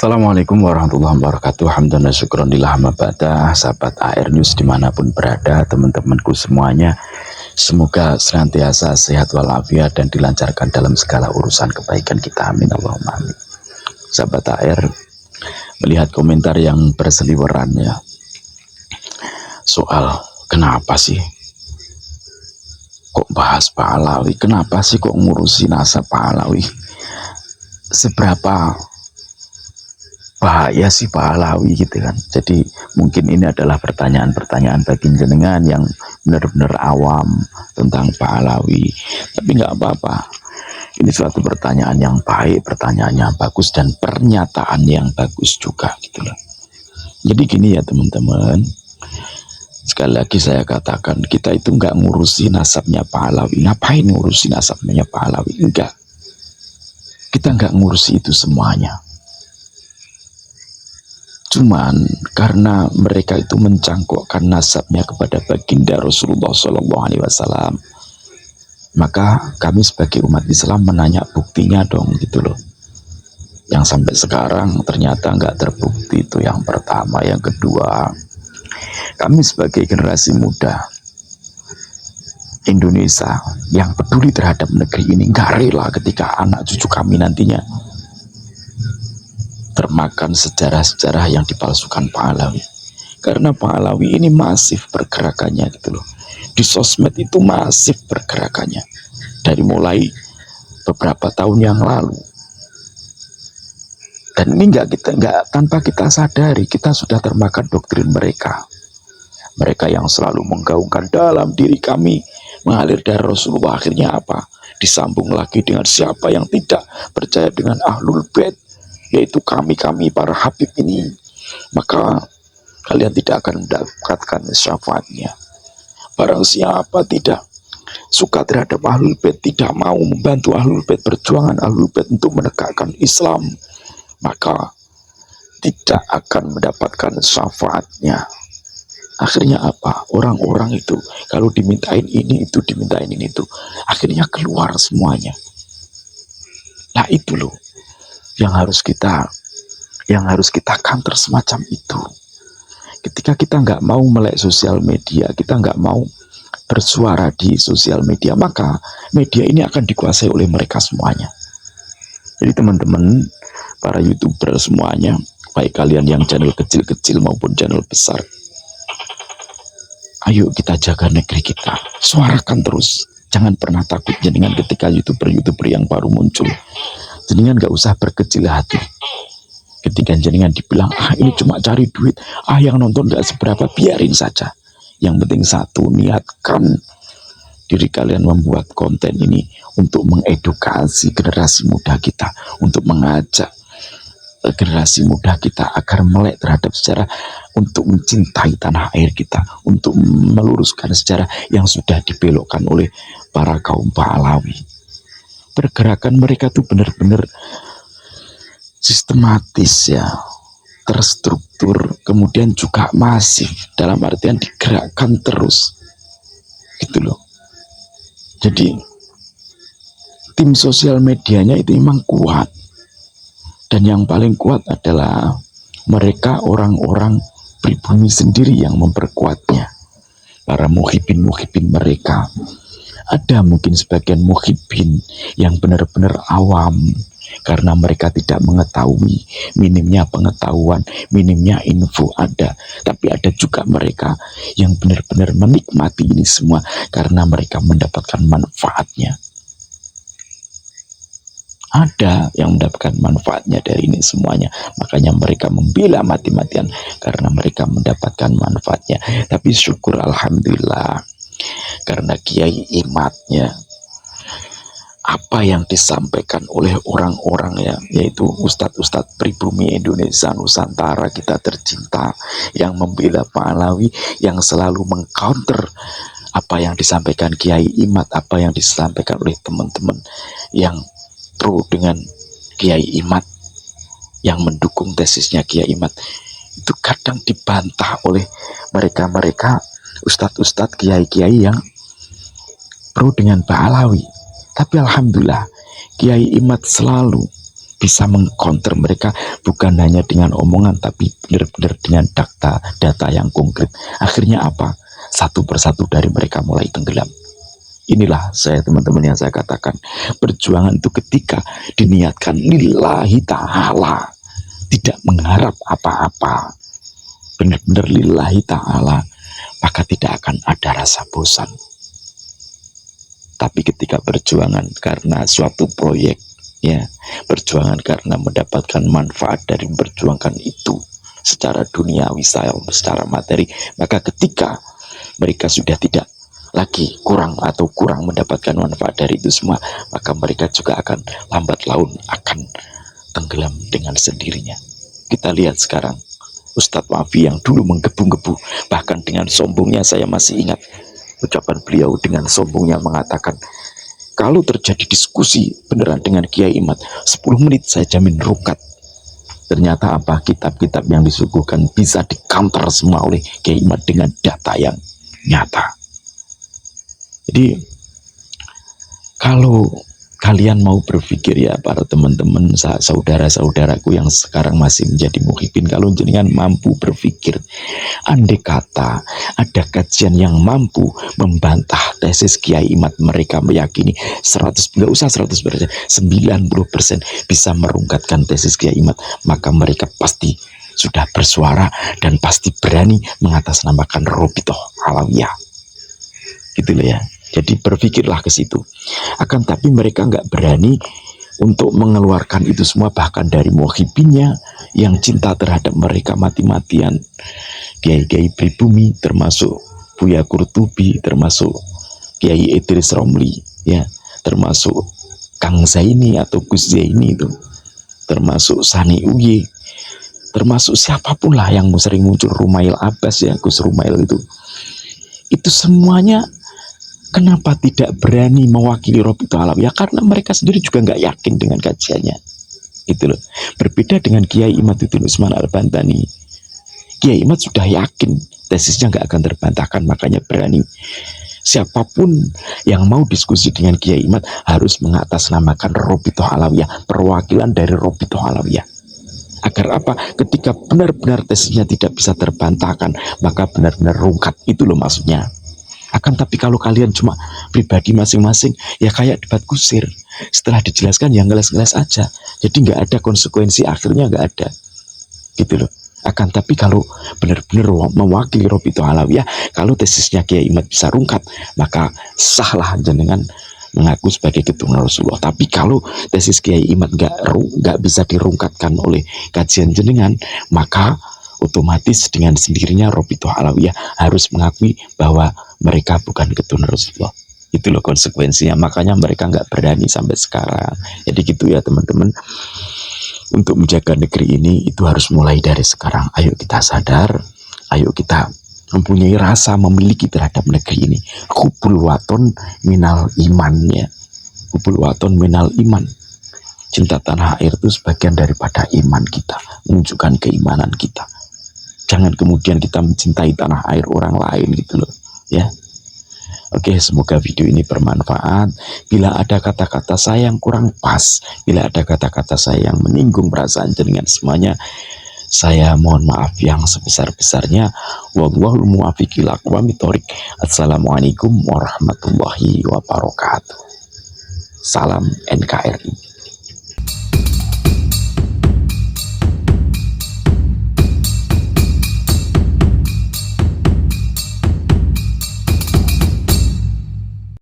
Assalamualaikum warahmatullahi wabarakatuh. Hamdan wa syukron lillah ma ba'da. Sahabat AR News dimanapun berada, teman-temanku semuanya, semoga senantiasa sehat walafiat dan dilancarkan dalam segala urusan kebaikan kita. Amin Allahumma amin. Sahabat AR, melihat komentar yang berseliweran ya, soal kenapa sih kok bahas Pahlawi, kenapa sih kok ngurusi nasab Pahlawi, seberapa bahaya sih Pahlawi gitu kan. Jadi mungkin ini adalah pertanyaan-pertanyaan bagi jenengan yang benar-benar awam tentang Pahlawi, tapi nggak apa-apa, ini suatu pertanyaan yang baik, pertanyaan yang bagus, dan pernyataan yang bagus juga gitu loh. Jadi gini ya teman-teman, sekali lagi saya katakan, kita itu nggak ngurusi nasabnya Pahlawi. Ngapain ngurusi nasabnya Pahlawi? Enggak, kita nggak ngurusi itu semuanya. Cuman karena mereka itu mencangkokkan nasabnya kepada baginda Rasulullah SAW, maka kami sebagai umat Islam menanya buktinya dong gitu loh. Yang sampai sekarang ternyata nggak terbukti, itu yang pertama. Yang kedua, kami sebagai generasi muda Indonesia yang peduli terhadap negeri ini nggak rela ketika anak cucu kami nantinya termakan sejarah-sejarah yang dipalsukan Pahlawi. Karena Pahlawi ini masif pergerakannya gitu loh. Di sosmed itu masif pergerakannya. Dari mulai beberapa tahun yang lalu. Dan ini nggak tanpa kita sadari, kita sudah termakan doktrin mereka. Mereka yang selalu menggaungkan dalam diri kami mengalir dari Rasulullah, akhirnya apa? Disambung lagi dengan siapa yang tidak percaya dengan Ahlul Bait, yaitu kami para Habib ini, maka kalian tidak akan mendapatkan syafaatnya. Barang siapa tidak suka terhadap Ahlul Bait, tidak mau membantu Ahlul Bait, perjuangan Ahlul Bait untuk menegakkan Islam, maka tidak akan mendapatkan syafaatnya. Akhirnya apa? Orang-orang itu kalau dimintain ini itu, dimintain ini itu, akhirnya keluar semuanya. Nah itu loh yang harus kita counter semacam itu. Ketika kita nggak mau melek sosial media, kita nggak mau bersuara di sosial media, maka media ini akan dikuasai oleh mereka semuanya. Jadi teman-teman, para YouTuber semuanya, baik kalian yang channel kecil-kecil maupun channel besar, ayo kita jaga negeri kita, suarakan terus, jangan pernah takut. Jenengan ketika YouTuber yang baru muncul, jenengan gak usah berkecil hati. Ketika jenengan dibilang, ini cuma cari duit, yang nonton gak seberapa, biarin saja. Yang penting satu, niatkan diri kalian membuat konten ini untuk mengedukasi generasi muda kita, untuk mengajak generasi muda kita agar melek terhadap sejarah, untuk mencintai tanah air kita, untuk meluruskan sejarah yang sudah dibelokkan oleh para kaum Pahlawi. Pergerakan mereka tuh benar-benar sistematis ya, terstruktur, kemudian juga masif, dalam artian digerakkan terus gitu loh. Jadi tim sosial medianya itu memang kuat, dan yang paling kuat adalah mereka orang-orang pribumi sendiri yang memperkuatnya, para muhibin mereka. Ada mungkin sebagian muhibin yang benar-benar awam karena mereka tidak mengetahui, minimnya pengetahuan, minimnya info ada. Tapi ada juga mereka yang benar-benar menikmati ini semua karena mereka mendapatkan manfaatnya. Ada yang mendapatkan manfaatnya dari ini semuanya, makanya mereka membela mati-matian karena mereka mendapatkan manfaatnya. Tapi syukur alhamdulillah, karena Kiai Imatnya, apa yang disampaikan oleh orang-orang ya, yaitu ustadz-ustadz pribumi Indonesia Nusantara kita tercinta, yang membela Pahlawi, yang selalu mengcounter apa yang disampaikan Kiai Imat, apa yang disampaikan oleh teman-teman yang pro dengan Kiai Imat, yang mendukung tesisnya Kiai Imat, itu kadang dibantah oleh mereka-mereka ustadz-ustadz, kiai-kiai yang pro dengan Pahlawi. Tapi alhamdulillah Kiai Imat selalu bisa mengcounter mereka bukan hanya dengan omongan tapi benar-benar dengan data yang konkret. Akhirnya apa? Satu persatu dari mereka mulai tenggelam. Inilah saya teman-teman yang saya katakan, perjuangan itu ketika diniatkan lillahi ta'ala, tidak mengharap apa-apa, benar-benar lillahi ta'ala, maka tidak akan ada rasa bosan. Tapi ketika perjuangan karena suatu proyek, ya, perjuangan karena mendapatkan manfaat dari memperjuangkan itu secara duniawi, secara materi, maka ketika mereka sudah tidak lagi kurang mendapatkan manfaat dari itu semua, maka mereka juga akan lambat laun akan tenggelam dengan sendirinya. Kita lihat sekarang Ustadz Wafi yang dulu menggebu-gebu, bahkan dengan sombongnya, saya masih ingat ucapan beliau dengan sombongnya mengatakan, kalau terjadi diskusi beneran dengan Kiai Imad, 10 menit saya jamin rungkat. Ternyata apa? Kitab-kitab yang disuguhkan bisa di-counter semua oleh Kiai Imad dengan data yang nyata. Jadi kalau kalian mau berpikir, ya para teman-teman, saudara-saudaraku yang sekarang masih menjadi muhibin, kalau jenengan mampu berpikir, andai kata ada kajian yang mampu membantah tesis Kiai Imad, mereka meyakini 100%, 90% bisa merungkatkan tesis Kiai Imad, maka mereka pasti sudah bersuara dan pasti berani mengatasnamakan Robitoh Alawiyah. Gitu loh ya. Jadi berpikirlah ke situ. Akan tapi mereka nggak berani untuk mengeluarkan itu semua, bahkan dari muhibinnya yang cinta terhadap mereka mati-matian. Kiai-kiai pribumi, termasuk Buya Kurtubi, termasuk Kiai Idris Romli, ya, termasuk Kang Zaini atau Gus Zaini itu, termasuk Sani Uye, termasuk siapapun lah yang sering muncul, Rumail Abbas, ya, Gus Rumail itu semuanya kenapa tidak berani mewakili Robitoh Alawiyah? Karena mereka sendiri juga nggak yakin dengan kajiannya, gitu loh. Berbeda dengan Kiai Imaduddin Usman Al-Bantani, Kiai Imad sudah yakin tesisnya nggak akan terbantahkan, makanya berani. Siapapun yang mau diskusi dengan Kiai Imad harus mengatasnamakan Robitoh Alawiyah, perwakilan dari Robitoh Alawiyah. Agar apa? Ketika benar-benar tesisnya tidak bisa terbantahkan, maka benar-benar rungkat. Itu loh maksudnya. Akan tapi kalau kalian cuma pribadi masing-masing, ya kayak debat kusir, setelah dijelaskan yang ngeles-ngeles aja, jadi nggak ada konsekuensi, akhirnya nggak ada, gitu loh. Akan tapi kalau benar-benar mewakili Robitoh Alawiyah, kalau tesisnya Kiai Imad bisa rungkat, maka sahlah jenengan mengaku sebagai keturunan Rasulullah. Tapi kalau tesis Kiai Imad nggak bisa dirungkatkan oleh kajian jenengan, maka otomatis dengan sendirinya Robitoh Alawiyah harus mengakui bahwa mereka bukan keturunan Rasulullah. Itu loh konsekuensinya. Makanya mereka nggak berani sampai sekarang. Jadi gitu ya teman-teman. Untuk menjaga negeri ini itu harus mulai dari sekarang. Ayo kita sadar, ayo kita mempunyai rasa memiliki terhadap negeri ini. Hubul waton minal iman, ya. Hubul waton minal iman. Cinta tanah air itu sebagian daripada iman kita, menunjukkan keimanan kita. Jangan kemudian kita mencintai tanah air orang lain, gitu loh, ya. Oke, semoga video ini bermanfaat. Bila ada kata-kata saya yang kurang pas, bila ada kata-kata saya yang menyinggung perasaan jenengan semuanya, saya mohon maaf yang sebesar-besarnya. Wallahul muwaffiq ila aqwamit thoriq. Assalamualaikum warahmatullahi wabarakatuh. Salam NKRI.